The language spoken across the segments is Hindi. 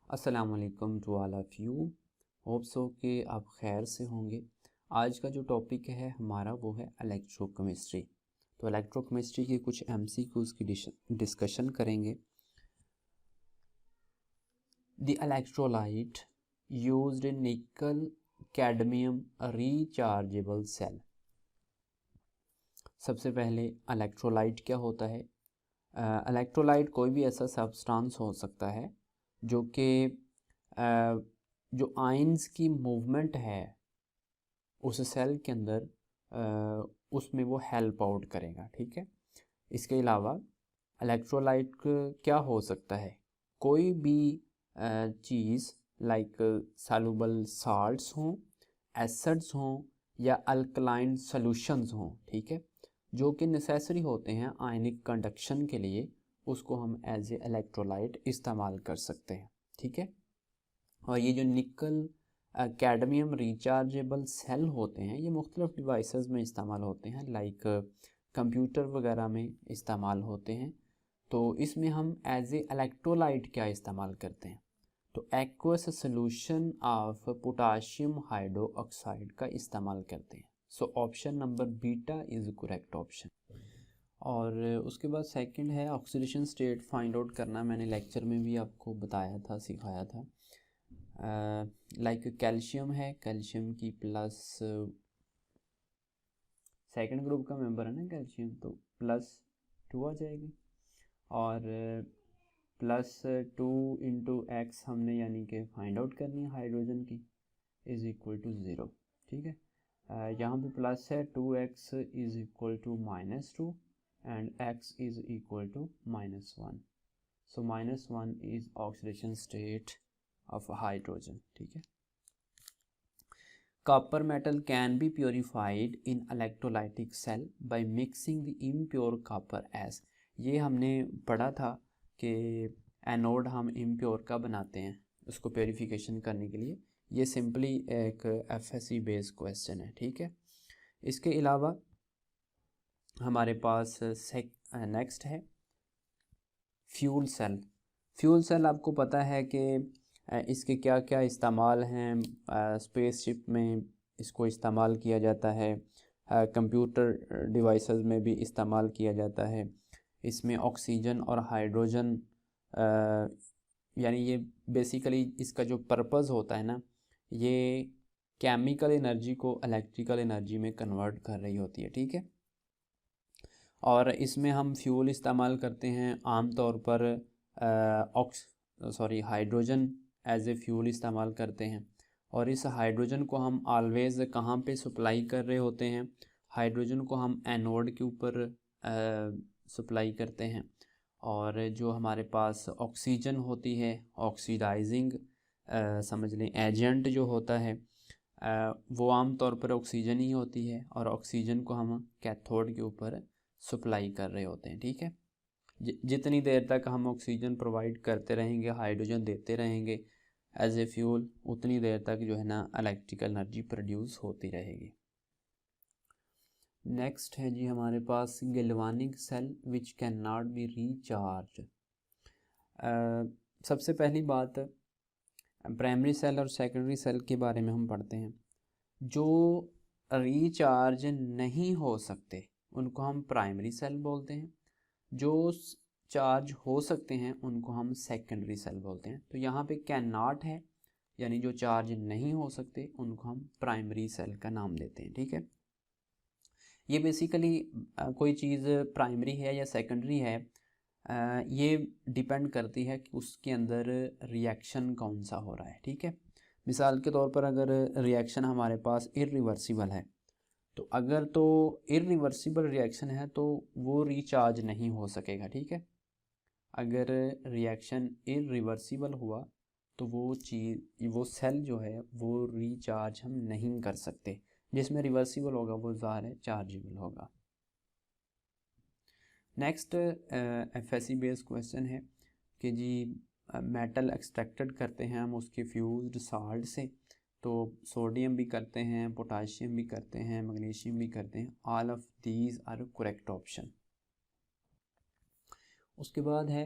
अस्सलाम वालेकुम to all of you. Hope so कि आप खैर से होंगे। आज का जो टॉपिक है हमारा वो है इलेक्ट्रोकेमिस्ट्री। तो इलेक्ट्रोकेमिस्ट्री के कुछ एमसीक्यूज़ की डिस्कशन करेंगे। The electrolyte used in nickel cadmium rechargeable cell. सबसे पहले इलेक्ट्रोलाइट क्या होता है? इलेक्ट्रोलाइट कोई भी ऐसा सब्सटेंस हो सकता है जो कि जो आयंस की मूवमेंट है उस सेल के अंदर उसमें वो हेल्प आउट करेगा। ठीक है। इसके अलावा इलेक्ट्रोलाइट क्या हो सकता है? कोई भी चीज़ लाइक सॉल्युबल साल्ट्स हों, एसिड्स हों या अल्कलाइन सॉल्यूशंस हों, ठीक है, जो कि नेसेसरी होते हैं आयनिक कंडक्शन के लिए, उसको हम एज ए इलेक्ट्रोलाइट इस्तेमाल कर सकते हैं। ठीक है। और ये जो निकल कैडमियम रिचार्जेबल सेल होते हैं ये मुख्तलिफ डिवाइसेस में इस्तेमाल होते हैं, लाइक कंप्यूटर वगैरह में इस्तेमाल होते हैं। तो इसमें हम एज ए इलेक्ट्रोलाइट क्या इस्तेमाल करते हैं? तो aqueous solution of potassium hydroxide का इस्तेमाल करते हैं। सो option number beta is correct option. और उसके बाद सेकंड है ऑक्सीडेशन स्टेट फाइंड आउट करना। मैंने लेक्चर में भी आपको बताया था, सिखाया था। लाइक कैल्शियम है, कैल्शियम की प्लस सेकंड ग्रुप का मेंबर है ना कैल्शियम, तो +2 आ जाएगी और +2 × X हमने यानी कि फाइंड आउट करनी है हाइड्रोजन की, इज़ इक्वल टू 0। ठीक है। यहाँ पे प्लस है 2x is equal to -2 and x is equal to -1। So -1 is oxidation state of hydrogen. ठीक है। Copper metal can be purified in electrolytic cell by mixing the impure copper as। ये हमने पढ़ा था कि एनोड हम इम्प्योर का बनाते हैं उसको प्योरीफिकेशन करने के लिए। ये सिंपली एक एफएससी बेस्ड क्वेश्चन है। ठीक है। इसके अलावा हमारे पास नेक्स्ट है फ्यूल सेल। फ्यूल सेल आपको पता है कि इसके क्या क्या इस्तेमाल हैं। स्पेसशिप में इसको इस्तेमाल किया जाता है, कंप्यूटर डिवाइसेस में भी इस्तेमाल किया जाता है। इसमें ऑक्सीजन और हाइड्रोजन यानी ये बेसिकली इसका जो पर्पज़ होता है ना, ये केमिकल एनर्जी को इलेक्ट्रिकल एनर्जी में कन्वर्ट कर रही होती है। ठीक है। और इसमें हम फ्यूल इस्तेमाल करते हैं आम तौर पर हाइड्रोजन एज ए फ्यूल इस्तेमाल करते हैं। और इस हाइड्रोजन को हम ऑलवेज़ कहाँ पे सप्लाई कर रहे होते हैं? हाइड्रोजन को हम एनोड के ऊपर सप्लाई करते हैं। और जो हमारे पास ऑक्सीजन होती है, ऑक्सीडाइजिंग समझ लें एजेंट जो होता है, वो आम तौर पर ऑक्सीजन ही होती है और ऑक्सीजन को हम कैथोड के ऊपर सप्लाई कर रहे होते हैं। ठीक है। जितनी देर तक हम ऑक्सीजन प्रोवाइड करते रहेंगे, हाइड्रोजन देते रहेंगे एज ए फ्यूल, उतनी देर तक जो है ना इलेक्ट्रिकल एनर्जी प्रोड्यूस होती रहेगी। नेक्स्ट है जी हमारे पास galvanic cell which can not be recharge. सबसे पहली बात प्राइमरी सेल और सेकेंडरी सेल के बारे में हम पढ़ते हैं। जो रिचार्ज नहीं हो सकते उनको हम प्राइमरी सेल बोलते हैं, जो चार्ज हो सकते हैं उनको हम सेकेंडरी सेल बोलते हैं। तो यहाँ पे कैन नॉट है, यानी जो चार्ज नहीं हो सकते उनको हम प्राइमरी सेल का नाम देते हैं। ठीक है। ये बेसिकली कोई चीज़ प्राइमरी है या सेकेंडरी है, ये डिपेंड करती है कि उसके अंदर रिएक्शन कौन सा हो रहा है। ठीक है। मिसाल के तौर पर अगर रिएक्शन हमारे पास इरिवर्सिबल है, तो अगर तो इरिवर्सिबल रिएक्शन है तो वो रिचार्ज नहीं हो सकेगा। ठीक है। अगर रिएक्शन इरिवर्सिबल हुआ तो वो सेल जो है वो रिचार्ज हम नहीं कर सकते। जिसमें रिवर्सिबल होगा वो ज़ाहिर है चार्जेबल होगा। नेक्स्ट एफएससी बेस्ड क्वेश्चन है कि जी मेटल एक्सट्रैक्टेड करते हैं हम उसके फ्यूज्ड साल्ट से। तो सोडियम भी करते हैं, पोटाशियम भी करते हैं, मैग्नीशियम भी करते हैं। All of these are correct option. उसके बाद है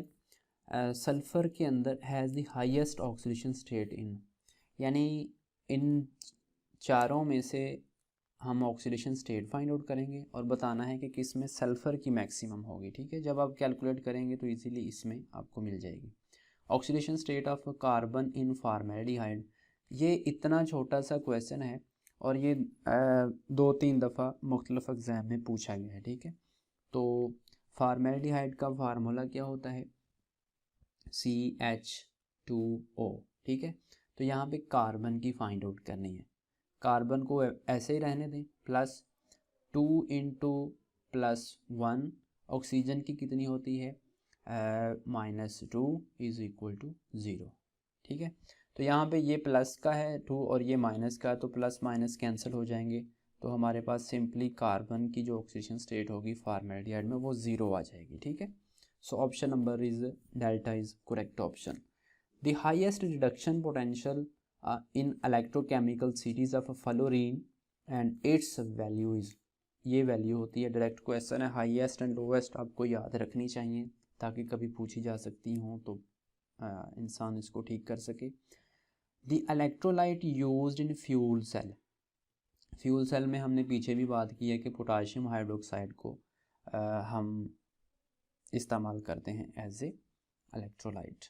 सल्फ़र के अंदर has the highest oxidation state in, यानी इन चारों में से हम ऑक्सीडेशन स्टेट फाइंड आउट करेंगे और बताना है कि किस में सल्फ़र की मैक्सिमम होगी। ठीक है, जब आप कैलकुलेट करेंगे तो इजीली इसमें आपको मिल जाएगी। Oxidation state of carbon in formaldehyde, ये इतना छोटा सा क्वेश्चन है और ये 2-3 दफ़ा मुख्तलिफ एग्ज़ाम में पूछा गया है। ठीक है, तो फॉर्मेल्डिहाइड का फार्मूला क्या होता है, CH2O। ठीक है, तो यहाँ पे कार्बन की फाइंड आउट करनी है। कार्बन को ऐसे ही रहने दें, +2 × +1, ऑक्सीजन की कितनी होती है, -2 = 0। ठीक है, तो यहाँ पे ये प्लस का है 2 और ये माइनस का, तो प्लस माइनस कैंसिल हो जाएंगे, तो हमारे पास सिंपली कार्बन की जो ऑक्सीजन स्टेट होगी फॉर्मेल्डिहाइड में वो 0 आ जाएगी। ठीक है, सो option number is delta is correct option. The highest reduction potential in electrochemical series of fluorine and its value is, ये वैल्यू होती है, डायरेक्ट क्वेश्चन है, हाईएस्ट एंड लोवेस्ट आपको याद रखनी चाहिए ताकि कभी पूछी जा सकती हों तो इंसान इसको ठीक कर सके। The electrolyte used in fuel cell, fuel cell में हमने पीछे भी बात की है कि पोटाशियम हाइड्रोक्साइड को हम इस्तेमाल करते हैं एज ए इलेक्ट्रोलाइट।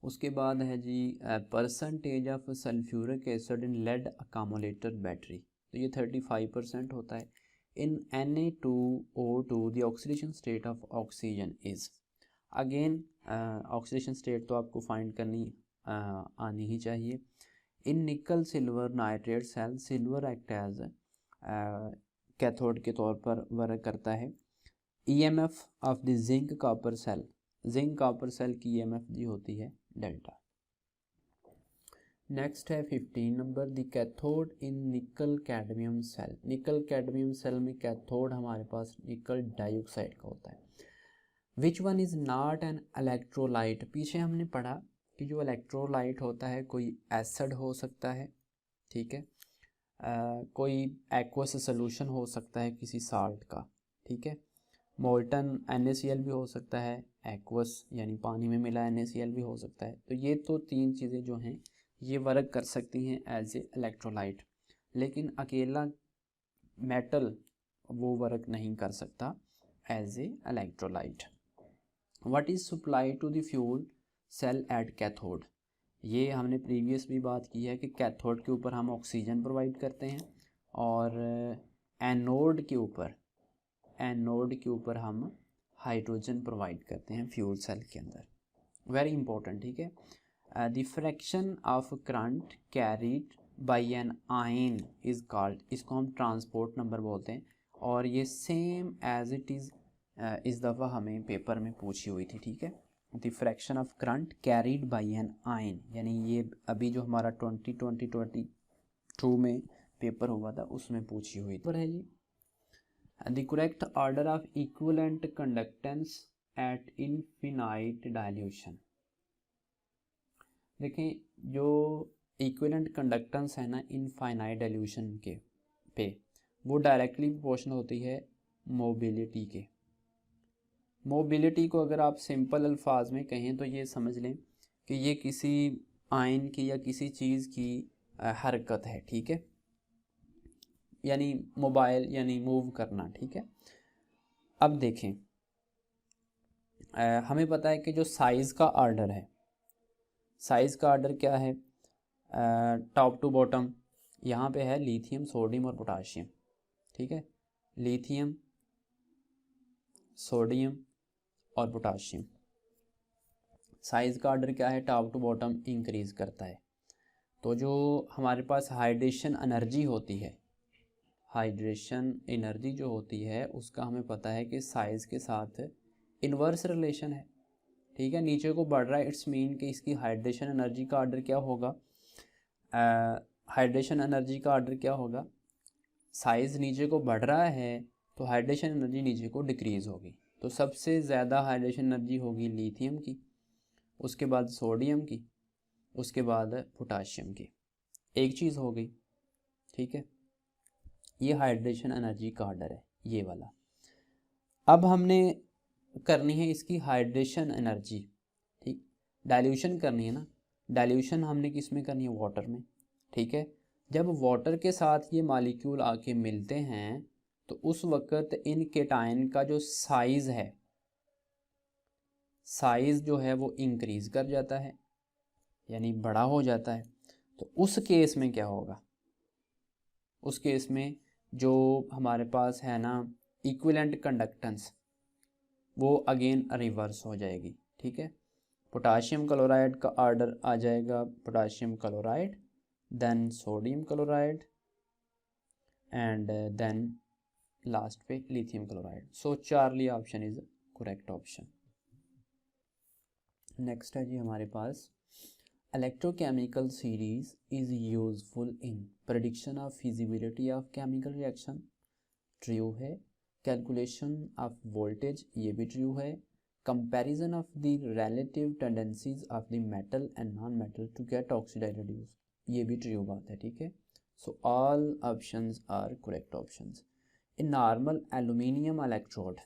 उसके बाद है जी percentage of sulphuric acid in lead accumulator battery, तो ये 35% होता है। In Na2O2 the oxidation state of oxygen is, again oxidation state तो आपको फाइंड करनी आनी ही चाहिए। In nickel silver nitrate cell, silver act as cathode के तौर पर वर्क करता है। EMF of the zinc copper cell, zinc copper cell की EMF जी होती है डेल्टा। नेक्स्ट है 15 number, the cathode in nickel cadmium cell, nickel cadmium cell में कैथोड हमारे पास निकल डाइऑक्साइड का होता है। Which one is not an electrolyte, पीछे हमने पढ़ा कि जो इलेक्ट्रोलाइट होता है कोई एसिड हो सकता है, ठीक है, कोई एक्वस सोल्यूशन हो सकता है किसी साल्ट का, ठीक है, मोल्टन NaCl भी हो सकता है, एक्वस यानी पानी में मिला NaCl भी हो सकता है। तो ये तो 3 चीज़ें जो हैं ये वर्क कर सकती हैं एज ए इलेक्ट्रोलाइट, लेकिन अकेला मेटल वो वर्क नहीं कर सकता as a electrolyte. What is supply to the fuel cell at cathode, ये हमने प्रीवियस भी बात की है कि कैथोड के ऊपर हम ऑक्सीजन प्रोवाइड करते हैं और एनोड के ऊपर हम हाइड्रोजन प्रोवाइड करते हैं फ्यूल सेल के अंदर, वेरी इंपॉर्टेंट। ठीक है, the fraction of current carried by an ion is called, इसको हम ट्रांसपोर्ट नंबर बोलते हैं और ये सेम एज इट इज़ इस दफ़ा हमें पेपर में पूछी हुई थी। ठीक है, the fraction of current carried by an ion, यानी ये अभी जो हमारा 2022 में पेपर हुआ था उसमें पूछी हुई पर है जी। The correct order of equivalent conductance at infinite dilution, देखें जो इक्विवेलेंट कंडक्टेंस है ना इनफाइनाइट डाइल्यूशन के पे, वो डायरेक्टली प्रोपोर्शनल होती है मोबिलिटी के। मोबिलिटी को अगर आप सिंपल अल्फाज में कहें तो ये समझ लें कि ये किसी आयन की या किसी चीज़ की हरकत है, ठीक है, यानी मोबाइल यानी मूव करना। ठीक है, अब देखें हमें पता है कि जो साइज़ का आर्डर है, साइज़ का आर्डर क्या है, टॉप टू बॉटम, यहाँ पे है लिथियम, सोडियम और पोटाशियम। ठीक है, लिथियम, सोडियम और पोटाशियम, साइज़ का आर्डर क्या है, टॉप टू बॉटम इंक्रीज़ करता है। तो जो हमारे पास हाइड्रेशन एनर्जी होती है, हाइड्रेशन एनर्जी जो होती है उसका हमें पता है कि साइज़ के साथ इन्वर्स रिलेशन है। ठीक है, नीचे को बढ़ रहा है, इट्स मीन कि इसकी हाइड्रेशन एनर्जी का आर्डर क्या होगा, हाइड्रेशन एनर्जी का आर्डर क्या होगा, साइज़ नीचे को बढ़ रहा है तो हाइड्रेशन एनर्जी नीचे को डिक्रीज़ होगी। तो सबसे ज़्यादा हाइड्रेशन एनर्जी होगी लिथियम की, उसके बाद सोडियम की, उसके बाद पोटाशियम की। एक चीज़ हो गई, ठीक है, ये हाइड्रेशन एनर्जी का आर्डर है ये वाला। अब हमने करनी है इसकी हाइड्रेशन एनर्जी, ठीक, डाइल्यूशन करनी है ना, डाइल्यूशन हमने किस में करनी है, वाटर में, ठीक है। जब वाटर के साथ ये मॉलिक्यूल आके मिलते हैं तो उस वक़्त इन केटायन का जो साइज़ है, साइज़ जो है वो इंक्रीज़ कर जाता है, यानी बड़ा हो जाता है। तो उस केस में क्या होगा, उस केस में जो हमारे पास है ना इक्विवेलेंट कंडक्टेंस, वो अगेन रिवर्स हो जाएगी, ठीक है। पोटाशियम क्लोराइड का ऑर्डर आ जाएगा potassium chloride, then sodium chloride and then last पे lithium chloride. So Charlie option is correct option. Next है जी हमारे पास, electrochemical series is useful in prediction of feasibility of chemical reaction, true है। कैलकुलेशन ऑफ वोल्टेज, ये भी ट्रू है। Comparison of the relative tendencies of the metal and non metal to get oxidise reduce, ये भी ट्रू बात है, ठीक है। So all options are correct options. In normal aluminium electrode,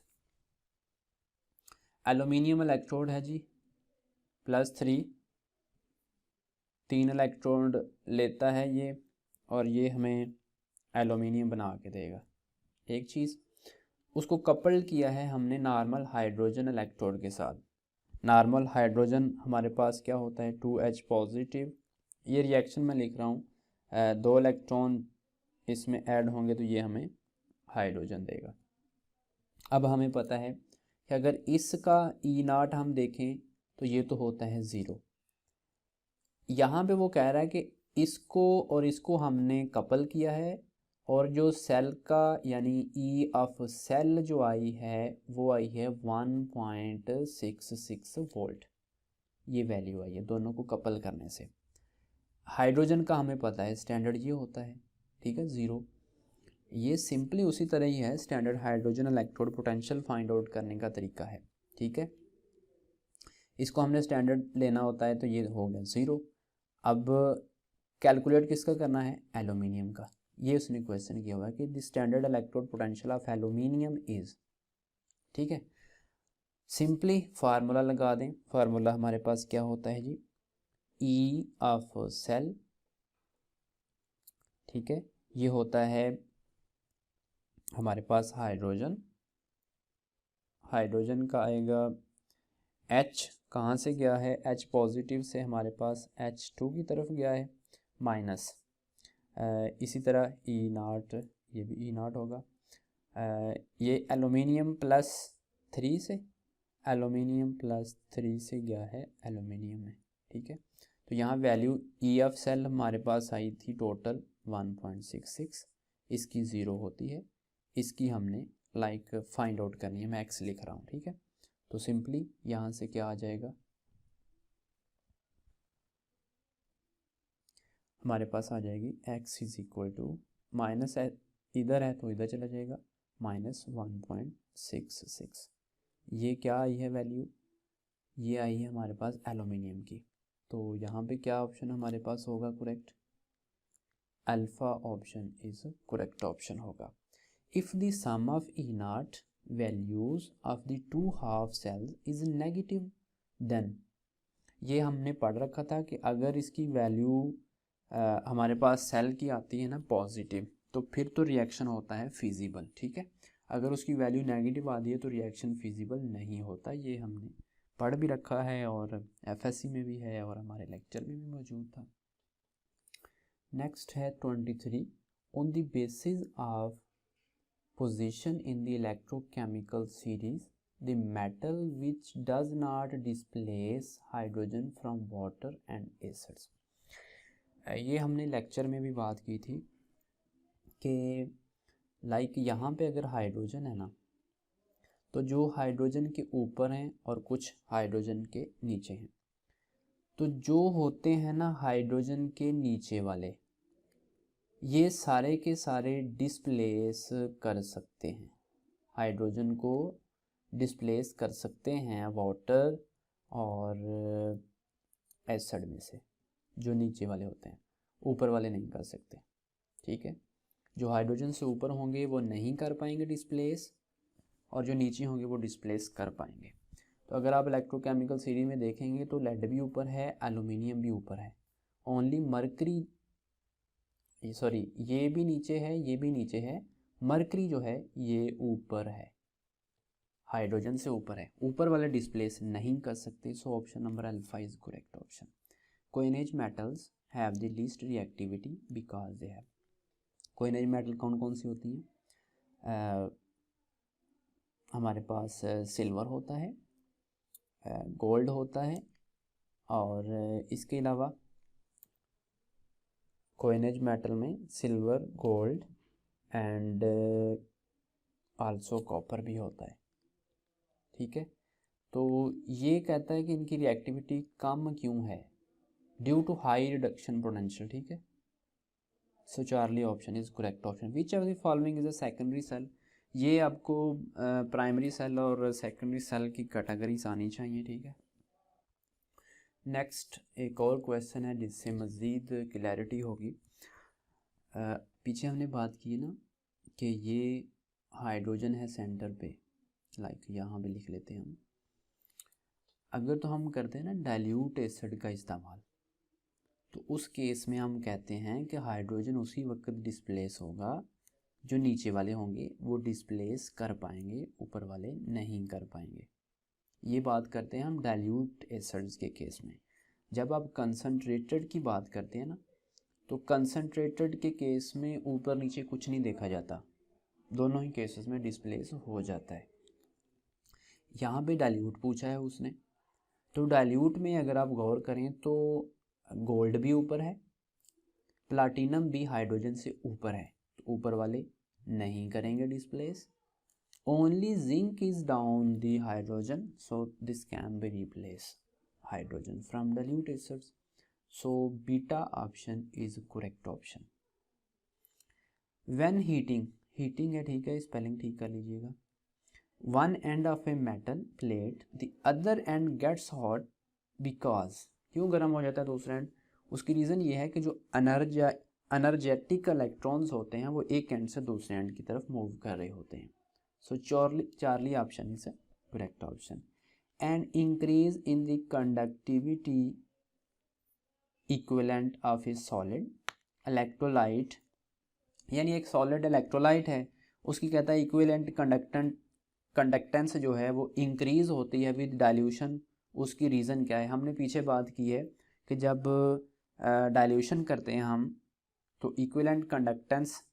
aluminium electrode है जी +3, 3 इलेक्ट्रोड लेता है ये, और ये हमें एल्यूमिनियम बना के देगा। एक चीज़, उसको कपल किया है हमने नॉर्मल हाइड्रोजन इलेक्ट्रोड के साथ। नॉर्मल हाइड्रोजन हमारे पास क्या होता है, 2H पॉजिटिव, ये रिएक्शन में लिख रहा हूँ, 2 इलेक्ट्रॉन इसमें ऐड होंगे तो ये हमें हाइड्रोजन देगा। अब हमें पता है कि अगर इसका E0 हम देखें तो ये तो होता है 0। यहाँ पे वो कह रहा है कि इसको और इसको हमने कपल किया है, और जो सेल का यानी ई ऑफ सेल जो आई है वो आई है 1.66 वोल्ट, ये वैल्यू आई है दोनों को कपल करने से। हाइड्रोजन का हमें पता है स्टैंडर्ड ये होता है, ठीक है, 0। ये सिंपली उसी तरह ही है, standard hydrogen electrode potential find out करने का तरीका है, ठीक है। इसको हमने स्टैंडर्ड लेना होता है तो ये हो गया 0। अब कैलकुलेट किसका करना है, एल्यूमिनियम का। ये उसने क्वेश्चन किया हुआ है कि the standard electrode potential of aluminium is, ठीक है। सिंपली फार्मूला लगा दें, फार्मूला हमारे पास क्या होता है जी, ई ऑफ सेल, ठीक है, ये होता है हमारे पास हाइड्रोजन, हाइड्रोजन का आएगा H, कहाँ से गया है, H पॉजिटिव से हमारे पास H2 की तरफ गया है, माइनस इसी तरह E0, ये भी E0 होगा। ये एलुमिनियम +3 से, एलुमिनियम +3 से गया है एलुमिनियम में, ठीक है। तो यहाँ वैल्यू ई ऑफ सेल हमारे पास आई थी टोटल 1.66, इसकी 0 होती है, इसकी हमने लाइक फाइंड आउट करनी है, मैं x लिख रहा हूँ, ठीक है। तो सिंपली यहाँ से क्या आ जाएगा, हमारे पास आ जाएगी x is equal to minus, इधर है तो इधर चला जाएगा, -1.66। ये क्या आई है वैल्यू, ये आई है हमारे पास एलुमिनियम की। तो यहाँ पे क्या ऑप्शन हमारे पास होगा correct, alpha option is correct option होगा। If the sum of E0 values of the 2 half cells is negative then, ये हमने पढ़ रखा था कि अगर इसकी वैल्यू हमारे पास सेल की आती है ना पॉजिटिव, तो फिर तो रिएक्शन होता है फिजिबल, ठीक है। अगर उसकी वैल्यू नेगेटिव आती है तो रिएक्शन फिजिबल नहीं होता, ये हमने पढ़ भी रखा है और FSC में भी है और हमारे लेक्चर में भी मौजूद था। नेक्स्ट है 23, on the basis of position in the electrochemical series the metal which does not displace hydrogen from water and acids। ये हमने लेक्चर में भी बात की थी कि लाइक यहाँ पे अगर हाइड्रोजन है ना, तो जो हाइड्रोजन के ऊपर हैं और कुछ हाइड्रोजन के नीचे हैं, तो जो होते हैं ना हाइड्रोजन के नीचे वाले, ये सारे के सारे डिस्प्लेस कर सकते हैं, हाइड्रोजन को डिस्प्लेस कर सकते हैं वाटर और एसिड में से, जो नीचे वाले होते हैं, ऊपर वाले नहीं कर सकते, ठीक है। जो हाइड्रोजन से ऊपर होंगे वो नहीं कर पाएंगे डिस्प्लेस, और जो नीचे होंगे वो डिस्प्लेस कर पाएंगे। तो अगर आप इलेक्ट्रोकेमिकल सीरीज में देखेंगे तो लेड भी ऊपर है, एल्यूमिनियम भी ऊपर है, ओनली मरकरी, सॉरी ये भी नीचे है, ये भी नीचे है, मरकरी जो है ये ऊपर है, हाइड्रोजन से ऊपर है, ऊपर वाले डिस्प्लेस नहीं कर सकते। So option number alpha is correct option. Coinage metals have the least reactivity because they have, coinage metal कौन कौन सी होती हैं? हमारे पास सिल्वर होता है, गोल्ड होता है, और इसके अलावा कोइनेज मेटल में silver, gold and also copper भी होता है। ठीक है, तो ये कहता है कि इनकी रिएक्टिविटी कम क्यों है, due to high reduction potential. ठीक है, so Charlie option is correct option. Which of the following is a secondary cell, ये आपको प्राइमरी सेल और सेकेंडरी सेल की कैटेगरीज आनी चाहिए। ठीक है, नेक्स्ट एक और क्वेश्चन है जिससे मज़ीद क्लैरिटी होगी। पीछे हमने बात की ना कि ये हाइड्रोजन है सेंटर पे, लाइक यहाँ पे लिख लेते हैं हम। अगर तो हम करते हैं ना डाइल्यूट एसिड का इस्तेमाल, तो उस केस में हम कहते हैं कि हाइड्रोजन उसी वक्त डिस्प्लेस होगा, जो नीचे वाले होंगे वो डिस्प्लेस कर पाएंगे, ऊपर वाले नहीं कर पाएंगे। ये बात करते हैं हम डाइल्यूट एसिड्स के केस में। जब आप कंसनट्रेटेड की बात करते हैं ना, तो कंसनट्रेटेड के केस में ऊपर नीचे कुछ नहीं देखा जाता, दोनों ही केसेस में डिस्प्लेस हो जाता है। यहाँ पे डाइल्यूट पूछा है उसने, तो डाइल्यूट में अगर आप गौर करें तो गोल्ड भी ऊपर है, प्लाटिनम भी हाइड्रोजन से ऊपर है, तो ऊपर वाले नहीं करेंगे displace. Only zinc is down the hydrogen, so this can be replace hydrogen from dilute acids. So beta option is correct option. When heating, heating है, ठीक है, स्पेलिंग ठीक कर लीजिएगा। One end of a metal plate the other end gets hot because, क्यों गर्म हो जाता है दूसरा एंड? उसकी रीज़न ये है कि जो एनर्जेटिक इलेक्ट्रॉन्स होते हैं वो एक एंड से दूसरे एंड की तरफ मूव कर रहे होते हैं। So Charlie option is correct option. And increase in the conductivity equivalent of a solid electrolyte, यानी एक सॉलिड इलेक्ट्रोलाइट है, उसकी कहता है इक्विवेलेंट कंडक्टेंस जो है वो इंक्रीज होती है विद डाइल्यूशन। उसकी रीज़न क्या है? हमने पीछे बात की है कि जब डाइल्यूशन करते हैं हम, तो इक्विवेलेंट कंडक्टेंस,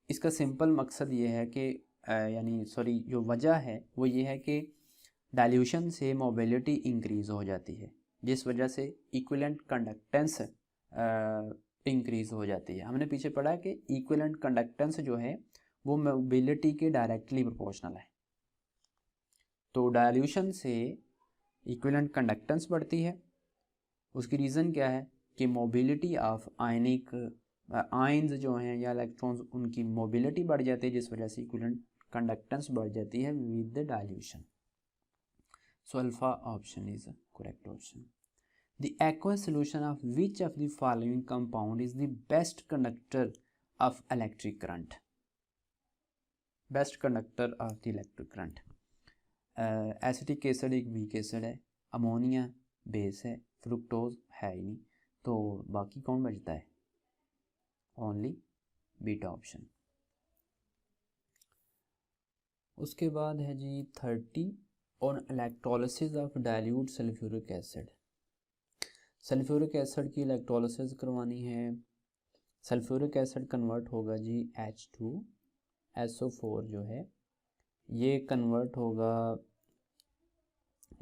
इसका सिंपल मकसद ये है कि यानी सॉरी जो वजह है वो ये है कि डाइल्यूशन से मोबिलिटी इंक्रीज़ हो जाती है, जिस वजह से इक्विवेलेंट कंडक्टेंस इंक्रीज़ हो जाती है। हमने पीछे पढ़ा कि इक्विवेलेंट कंडक्टेंस जो है वो मोबिलिटी के डायरेक्टली प्रोपोर्शनल है। तो डाइल्यूशन से इक्विवेलेंट कंडक्टेंस बढ़ती है, उसकी रीज़न क्या है कि मोबिलिटी ऑफ आयनिक आयन्स जो हैं या इलेक्ट्रॉन्स, उनकी मोबिलिटी बढ़ जाती है, जिस वजह से इक्विवेलेंट कंडक्टेंस बढ़ जाती है with the dilution. So alpha option is correct option. The aqueous solution of which of the following compound is the best conductor of electric current? Best conductor of the electric current. Acetic acid एक वीक एसिड है, अमोनिया बेस है, फ्रुक्टोज है ही नहीं, तो बाकी कौन बचता है? Only beta option. उसके बाद है जी 30 on electrolysis of dilute sulphuric acid. Sulphuric acid की इलेक्ट्रोलिसिस करवानी है। सल्फ्यूरिक एसिड कन्वर्ट होगा जी H2SO4 जो है ये कन्वर्ट होगा,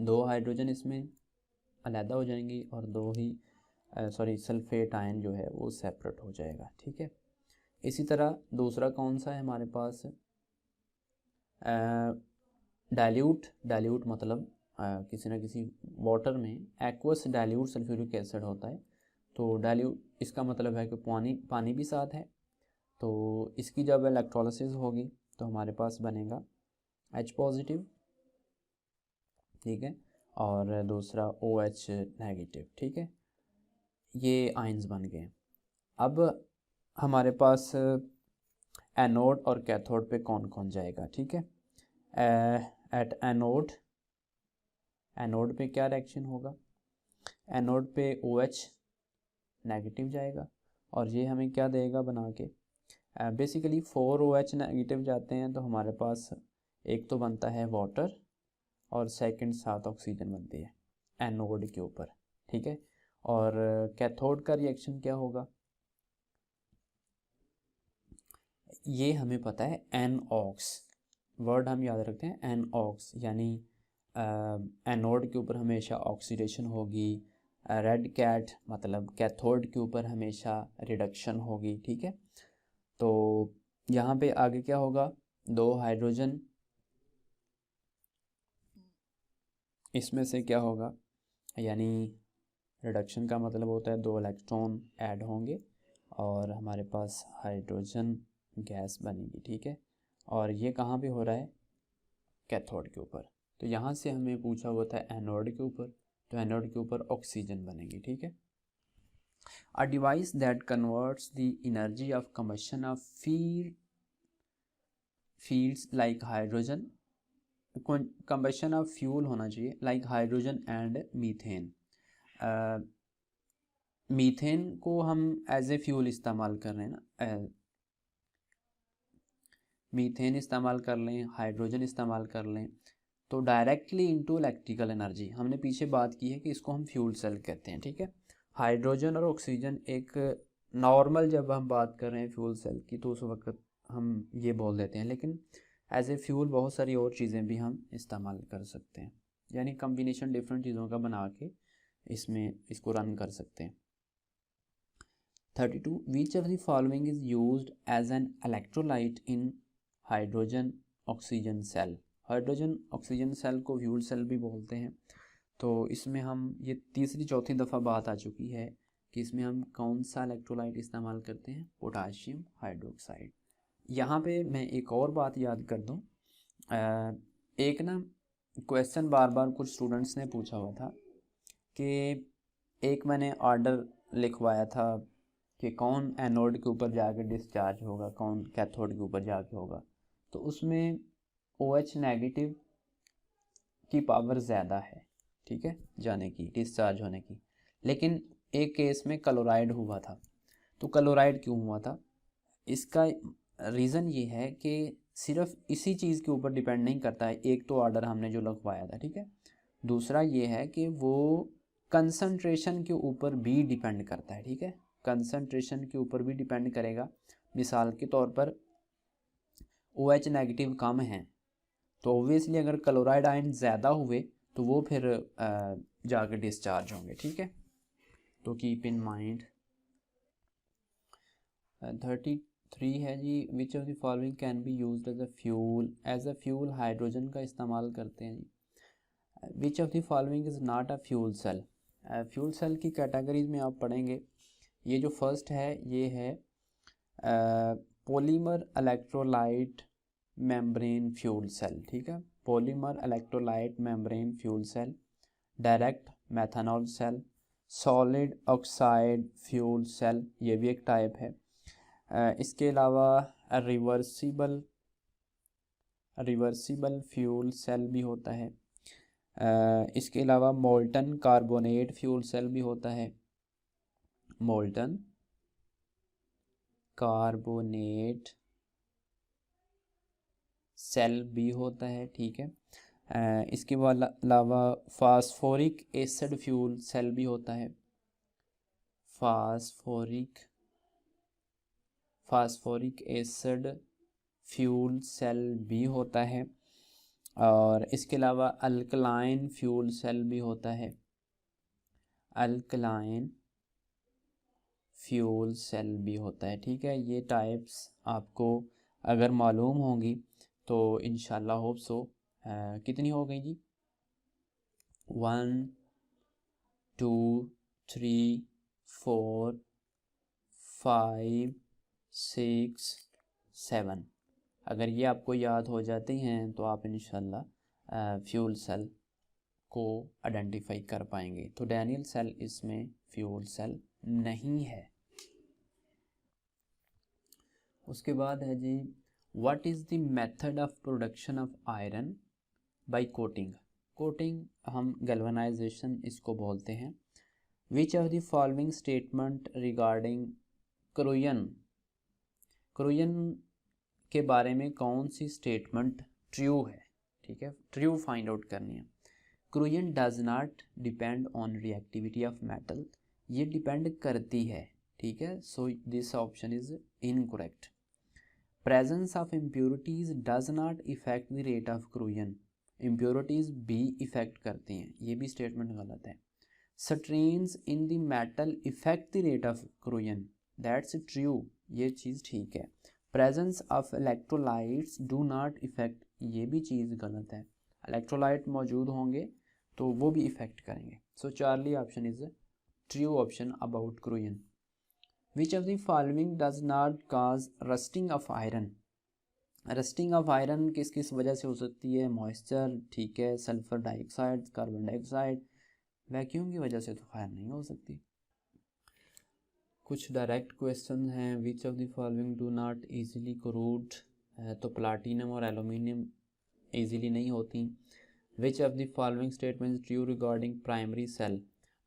2 हाइड्रोजन इसमें अलहदा हो जाएंगी और 2 ही सल्फेट आयन जो है वो सेपरेट हो जाएगा। ठीक है, इसी तरह दूसरा कौन सा है हमारे पास? डाइल्यूट मतलब किसी न किसी वाटर में एक्वस डाइल्यूट सल्फ्यूरिक एसिड होता है, तो डाइल्यूट इसका मतलब है कि पानी भी साथ है, तो इसकी जब इलेक्ट्रोलिसिस होगी तो हमारे पास बनेगा H पॉजिटिव, ठीक है, और दूसरा OH नेगेटिव। ठीक है, ये आयंस बन गए। अब हमारे पास एनोड और कैथोड पे कौन कौन जाएगा? ठीक है, एट एनोड, एनोड पे क्या रिएक्शन होगा, एनोड पे OH नेगेटिव जाएगा और ये हमें क्या देगा बना के, बेसिकली 4 OH नेगेटिव जाते हैं तो हमारे पास एक तो बनता है वाटर और सेकंड 7 ऑक्सीजन बनती है एनोड के ऊपर, ठीक है। और कैथोड का रिएक्शन क्या होगा, ये हमें पता है NOx, वर्ड हम याद रखते हैं NOx, यानी एनोड के ऊपर हमेशा ऑक्सीडेशन होगी, रेड कैट मतलब कैथोड के ऊपर हमेशा रिडक्शन होगी, ठीक है। तो यहाँ पे आगे क्या होगा, 2 हाइड्रोजन, इसमें से क्या होगा, यानी रिडक्शन का मतलब होता है 2 इलेक्ट्रॉन ऐड होंगे और हमारे पास हाइड्रोजन गैस बनेगी, ठीक है। और ये कहाँ पे हो रहा है, कैथोड के ऊपर। तो यहाँ से हमें पूछा हुआ था एनोड के ऊपर, तो एनोड के ऊपर ऑक्सीजन बनेगी, ठीक है। A device that converts the energy of combustion of fields like hydrogen, combustion of fuel होना चाहिए like hydrogen and methane. Methane को हम एज ए फ्यूल इस्तेमाल कर रहे हैं ना, मीथेन इस्तेमाल कर लें, हाइड्रोजन इस्तेमाल कर लें, तो डायरेक्टली इनटू इलेक्ट्रिकल एनर्जी, हमने पीछे बात की है कि इसको हम फ्यूल सेल कहते हैं, ठीक है। हाइड्रोजन और ऑक्सीजन एक नॉर्मल जब हम बात कर रहे हैं फ्यूल सेल की तो उस वक्त हम ये बोल देते हैं, लेकिन एज ए फ्यूल बहुत सारी और चीज़ें भी हम इस्तेमाल कर सकते हैं, यानी कम्बिनेशन डिफरेंट चीज़ों का बना के इसमें इसको रन कर सकते हैं। 32 which of the following is used as an electrolyte in hydrogen oxygen cell. Hydrogen oxygen cell को फ्यूल सेल भी बोलते हैं। तो इसमें हम ये तीसरी चौथी दफ़ा बात आ चुकी है कि इसमें हम कौन सा इलेक्ट्रोलाइट इस्तेमाल करते हैं, पोटाशियम हाइड्रोक्साइड। यहाँ पे मैं एक और बात याद कर दूँ, एक ना क्वेश्चन बार बार कुछ स्टूडेंट्स ने पूछा हुआ था कि एक मैंने ऑर्डर लिखवाया था कि कौन एनोड के ऊपर जाके डिस्चार्ज होगा, कौन कैथोड के ऊपर जाके होगा, तो उसमें OH नेगेटिव की पावर ज़्यादा है, ठीक है, जाने की, डिस्चार्ज होने की। लेकिन एक केस में क्लोराइड हुआ था, तो क्लोराइड क्यों हुआ था, इसका रीज़न ये है कि सिर्फ इसी चीज़ के ऊपर डिपेंड नहीं करता है, एक तो ऑर्डर हमने जो लगवाया था, ठीक है। दूसरा ये है कि वो कंसंट्रेशन के ऊपर भी डिपेंड करता है, ठीक है, कंसंट्रेशन के ऊपर भी डिपेंड करेगा। मिसाल के तौर पर OH नेगेटिव कम है तो ऑब्वियसली अगर क्लोराइड आयन ज़्यादा हुए तो वो फिर जाकर डिस्चार्ज होंगे, ठीक है। तो कीप इन माइंड। 33 है जी, which of the following can be used as a fuel, as a fuel hydrogen का इस्तेमाल करते हैं जी। Which of the following is not a fuel cell. Fuel cell की कैटेगरीज में आप पढ़ेंगे, ये जो फर्स्ट है ये है polymer electrolyte membrane fuel cell, ठीक है, polymer electrolyte membrane fuel cell, direct methanol cell, solid oxide fuel cell, ये भी एक टाइप है। इसके अलावा रिवर्सिबल फ्यूल सेल भी होता है। इसके अलावा मोल्टन कार्बोनेट फ्यूल सेल भी होता है, मोल्टन कार्बोनेट सेल भी होता है, ठीक है। इसके अलावा फास्फोरिक एसिड फ्यूल सेल भी होता है, फास्फोरिक एसिड फ्यूल सेल भी होता है। और इसके अलावा अल्कलाइन फ्यूल सेल भी होता है, अल्कलाइन फ्यूल सेल भी होता है, ठीक है। ये टाइप्स आपको अगर मालूम होंगी तो इंशाल्लाह होप सो कितनी हो गई जी, 1 2 3 4 5 6 7, अगर ये आपको याद हो जाते हैं तो आप इंशाल्लाह फ्यूल सेल को आइडेंटिफाई कर पाएंगे। तो डैनियल सेल इसमें फ्यूल सेल नहीं है। उसके बाद है जी what is the method of production of iron by coating. Coating हम गैल्वेनाइजेशन इसको बोलते हैं। Which of the following statement regarding क्रोयन, क्रोयन के बारे में कौन सी स्टेटमेंट ट्रू है, ठीक है, ट्रू फाइंड आउट करनी है। Corrosion does not depend on reactivity of metal, ये डिपेंड करती है, ठीक है, so this option is incorrect. Presence of impurities does not effect the rate of corrosion, impurities भी इफेक्ट करती हैं, ये भी स्टेटमेंट गलत है। Strains in the metal effect the rate of corrosion, that's true, ये चीज़ ठीक है। Presence of electrolytes do not effect, ये भी चीज़ गलत है, इलेक्ट्रोलाइट मौजूद होंगे तो वो भी इफेक्ट करेंगे। So Charlie option is true option about corrosion. Which of the following does not cause rusting of iron, rusting of iron किस किस वजह से हो सकती है, मॉइस्चर, ठीक है, sulphur dioxide, carbon dioxide, vacuum की वजह से तो फायर नहीं हो सकती। कुछ डायरेक्ट क्वेश्चन हैं। Which of the following do not easily corrode, तो प्लाटिनम और एलुमिनियम ईजिली नहीं होती। Which of the following statement true regarding primary cell,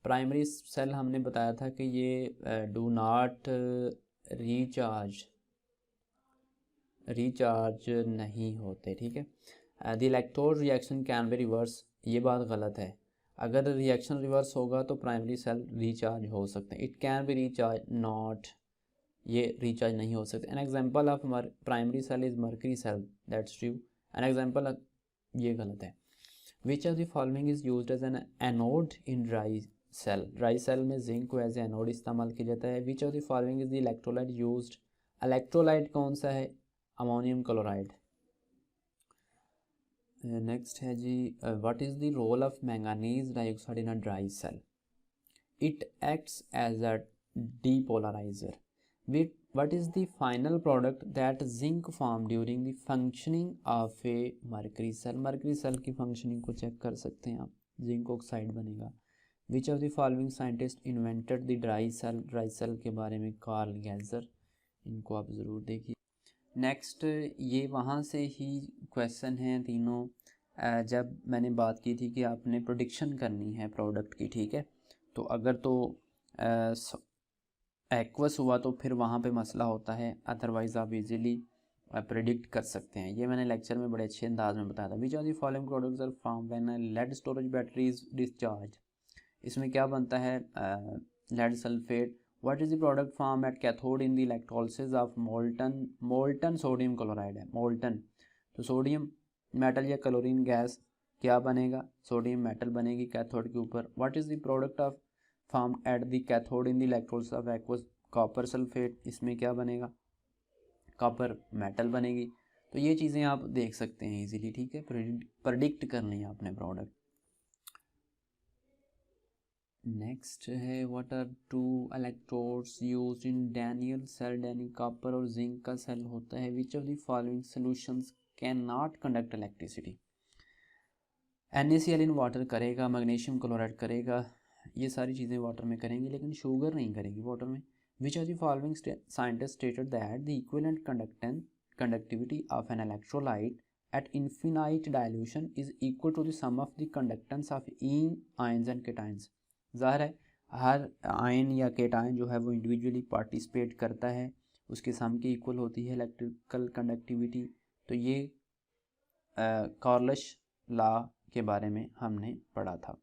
primary cell हमने बताया था कि ये डू नॉट रिचार्ज नहीं होते, ठीक है। The electrode reaction can be reverse, ये बात गलत है, अगर रिएक्शन रिवर्स होगा तो प्राइमरी सेल रिचार्ज हो सकते हैं। It can be recharge not, ये रिचार्ज नहीं हो सकते। An example of primary cell is mercury cell, that's true. An example, ये गलत है। Which of the following is used as an anode in dry cell, dry cell में जिंक को एज एनोड इस्तेमाल किया जाता है। Which of the following is the electrolyte used, electrolyte कौन सा है, अमोनियम क्लोराइड। नेक्स्ट है जी, what is the role of manganese dioxide in a dry cell, it acts as a depolariser. What is the final product that zinc form during the functioning of a mercury cell, mercury cell की फंक्शनिंग को चेक कर सकते हैं आप, जिंक ऑक्साइड बनेगा। Which of the following scientist invented the dry cell, dry cell के बारे में कार्ल गैजर, इनको आप ज़रूर देखिए। नेक्स्ट, ये वहाँ से ही क्वेश्चन हैं तीनों, जब मैंने बात की थी कि आपने प्रोडिक्शन करनी है प्रोडक्ट की, ठीक है, तो अगर तो एक्वस हुआ तो फिर वहाँ पे मसला होता है, अदरवाइज़ आप इजीली प्रेडिक्ट कर सकते हैं। ये मैंने लेक्चर में बड़े अच्छे अंदाज में बताया था। Which of the following products are form when lead storage battery is discharge, इसमें क्या बनता है, lead sulphate. What is the product form at cathode in the electrolysis of molten sodium chloride है, मोल्टन, तो सोडियम मेटल या क्लोरीन गैस क्या बनेगा, सोडियम मेटल बनेगी कैथोड के ऊपर। What is the product of form at the cathode in the electrolysis of aqueous, copper sulphate, इसमें क्या बनेगा, कॉपर मेटल बनेगी। तो ये चीज़ें आप देख सकते हैं इजीली, ठीक है, प्रेडिक्ट करनी है आपने प्रोडक्ट। नेक्स्ट है, what are two electrodes used in Daniell cell, Daniell copper और जिंक का सेल होता है। Which of the following solutions can not conduct electricity, NaCl in water करेगा, मैग्नीशियम क्लोराइड करेगा, ये सारी चीज़ें वाटर में करेंगी, लेकिन शुगर नहीं करेगी वाटर में। विच of the following scientist stated that the equivalent conductivity of an electrolyte at infinite dilution is equal to the sum of the conductance of ions and cations। ज़ाहिर है हर आयन या केटायन जो है वो इंडिविजुअली पार्टिसिपेट करता है, उसके सम के इक्वल होती है इलेक्ट्रिकल कंडक्टिविटी। तो ये कॉर्लश लॉ के बारे में हमने पढ़ा था।